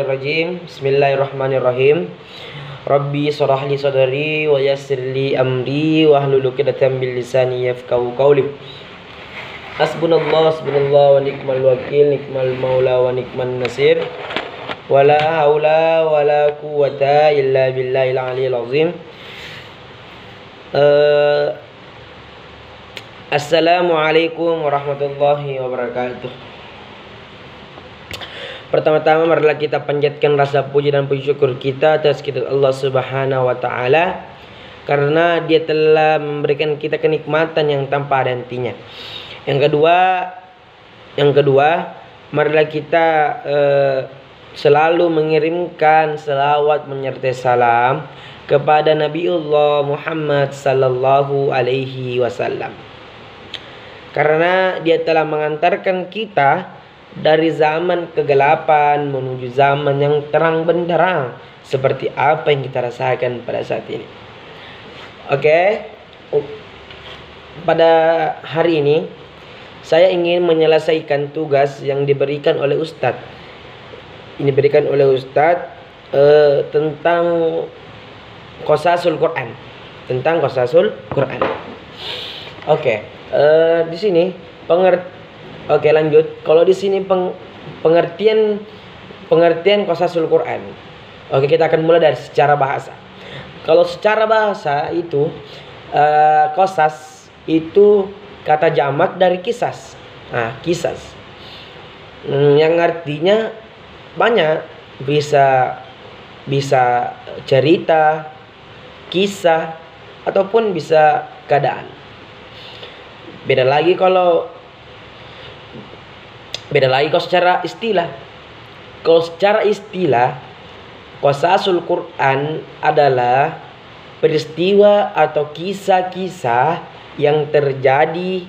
Minasyaitonirrajim. Bismillahirrahmanirrahim. Rabbi shrah li sadri wa yassir li amri wahlul 'uqdatam min lisani yafqahu qawli. Hasbunallah wa ni'mal wakil, ni'mal maula wa ni'man nasir. Wala haula wala quwwata illa billahil aliyil azim. Assalamualaikum warahmatullahi wabarakatuh. Pertama-tama marilah kita panjatkan rasa puji dan puji syukur kita atas kita Allah Subhanahu wa taala, karena Dia telah memberikan kita kenikmatan yang tanpa ada hentinya. Yang kedua, marilah kita selalu mengirimkan selawat menyertai salam kepada Nabiullah Muhammad sallallahu alaihi wasallam, karena Dia telah mengantarkan kita dari zaman kegelapan menuju zaman yang terang benderang, seperti apa yang kita rasakan pada saat ini. Pada hari ini saya ingin menyelesaikan tugas yang diberikan oleh Ustadz. Tentang Qasasul Quran. Di sini lanjut. Kalau di sini pengertian Qasasul Quran. Kita akan mulai dari secara bahasa. Kalau secara bahasa itu qasas itu kata jamak dari kisas. Kisas. Yang artinya banyak, bisa cerita, kisah, ataupun bisa keadaan. Beda lagi kalau secara istilah. Kalau secara istilah, Qasasul Quran adalah peristiwa atau kisah-kisah yang terjadi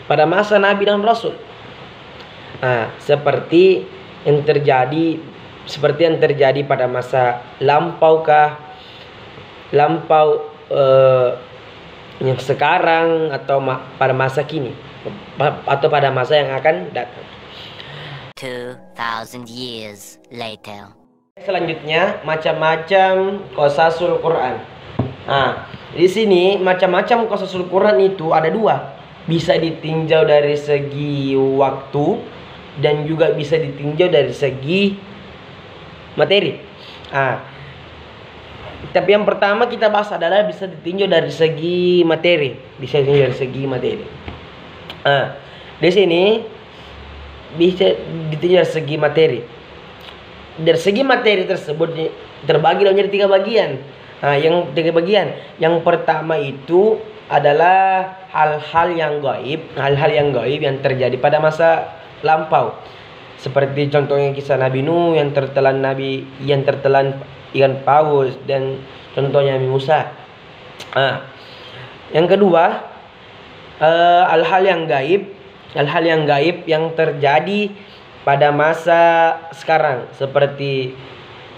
pada masa Nabi dan Rasul. Seperti yang terjadi pada masa lampau yang sekarang, atau pada masa kini, atau pada masa yang akan datang. 2000 years later. Selanjutnya, macam-macam Qasasul Quran. Di sini macam-macam Qasasul Quran itu ada dua. Bisa ditinjau dari segi waktu dan juga bisa ditinjau dari segi materi. Tapi yang pertama kita bahas adalah bisa ditinjau dari segi materi. Di sini bisa ditinjau dari segi materi. Dari segi materi tersebut terbagi menjadi 3 bagian. Yang pertama itu adalah hal-hal yang gaib yang terjadi pada masa lampau. Seperti contohnya kisah Nabi Nuh yang tertelan ikan paus, dan contohnya Nabi Musa. Yang kedua, hal-hal yang gaib yang terjadi pada masa sekarang, seperti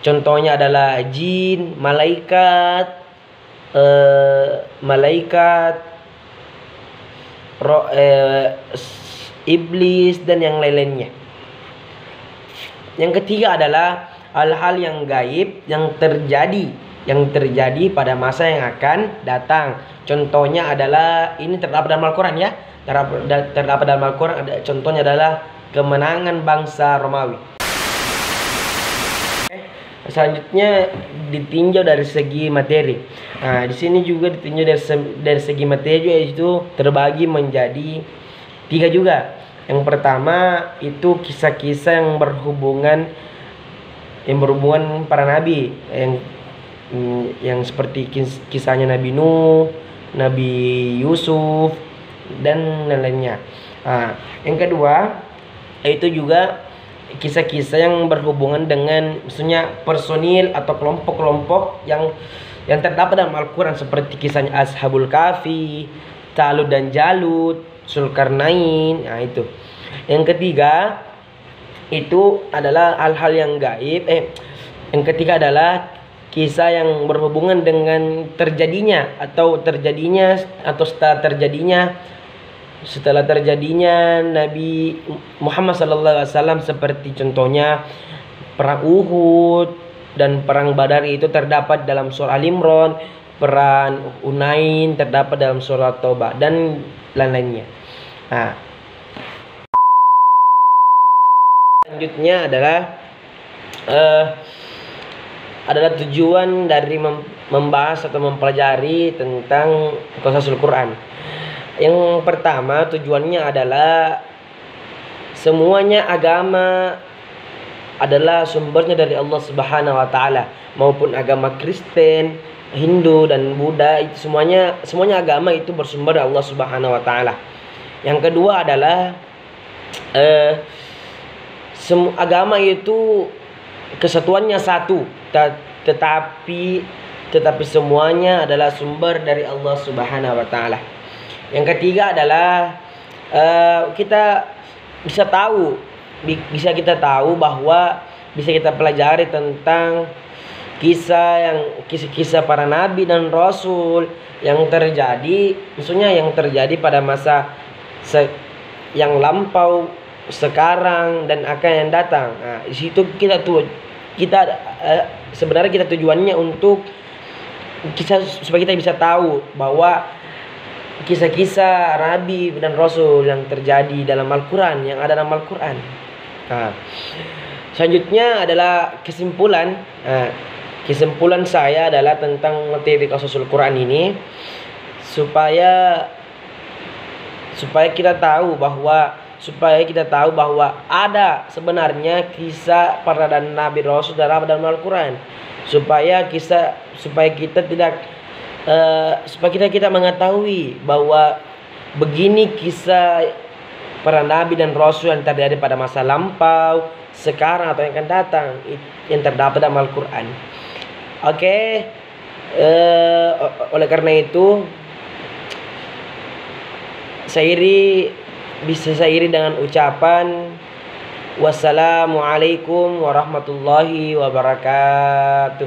contohnya adalah jin, malaikat, iblis, dan yang lain-lainnya. Yang ketiga adalah hal-hal yang gaib yang terjadi pada masa yang akan datang. Contohnya adalah, ini terdapat dalam Al-Quran ya. Terdapat dalam Al-Quran, contohnya adalah kemenangan bangsa Romawi. Selanjutnya ditinjau dari segi materi. Di sini juga ditinjau dari segi materi, yaitu terbagi menjadi 3 juga. Yang pertama itu kisah-kisah yang berhubungan para nabi, yang seperti kisahnya Nabi Nuh, Nabi Yusuf, dan lain-lainnya. Yang kedua itu juga kisah-kisah yang berhubungan dengan personil atau kelompok-kelompok yang terdapat dalam Al-Quran, seperti kisahnya Ashabul Kahfi, Talut dan Jalut, Zulkarnain. Itu. Yang ketiga itu adalah hal-hal yang gaib. Yang ketiga adalah kisah yang berhubungan dengan setelah terjadinya Nabi Muhammad SAW, seperti contohnya perang Uhud dan perang Badar itu terdapat dalam surah Al-Imran, perang Hunain terdapat dalam surah Taubah dan lain-lainnya. Nah, selanjutnya adalah tujuan dari membahas atau mempelajari tentang qasasul Quran. Yang pertama, tujuannya adalah semuanya agama adalah sumbernya dari Allah Subhanahu wa taala, maupun agama Kristen, Hindu dan Buddha, itu semuanya agama itu bersumber dari Allah Subhanahu wa taala. Yang kedua adalah agama itu kesatuannya satu, tetapi semuanya adalah sumber dari Allah Subhanahu wa taala. Yang ketiga adalah kita bisa kita tahu bahwa bisa kita pelajari tentang kisah para nabi dan rasul yang terjadi, maksudnya yang terjadi pada masa yang lampau, sekarang dan akan yang datang. Nah, di situ sebenarnya kita tujuannya untuk supaya kita bisa tahu bahwa kisah-kisah nabi dan rasul yang terjadi dalam Al-Quran, yang ada dalam Al-Quran. Nah, selanjutnya adalah kesimpulan. Kesimpulan saya adalah tentang materi qasasul Quran ini, supaya kita tahu bahwa ada sebenarnya kisah para dan nabi rasul dalam Al-Quran, supaya kita mengetahui bahwa begini kisah para nabi dan rasul yang terjadi pada masa lampau, sekarang atau yang akan datang, yang terdapat dalam Al-Quran. Oke, oleh karena itu bisa saya iri dengan ucapan wassalamualaikum warahmatullahi wabarakatuh.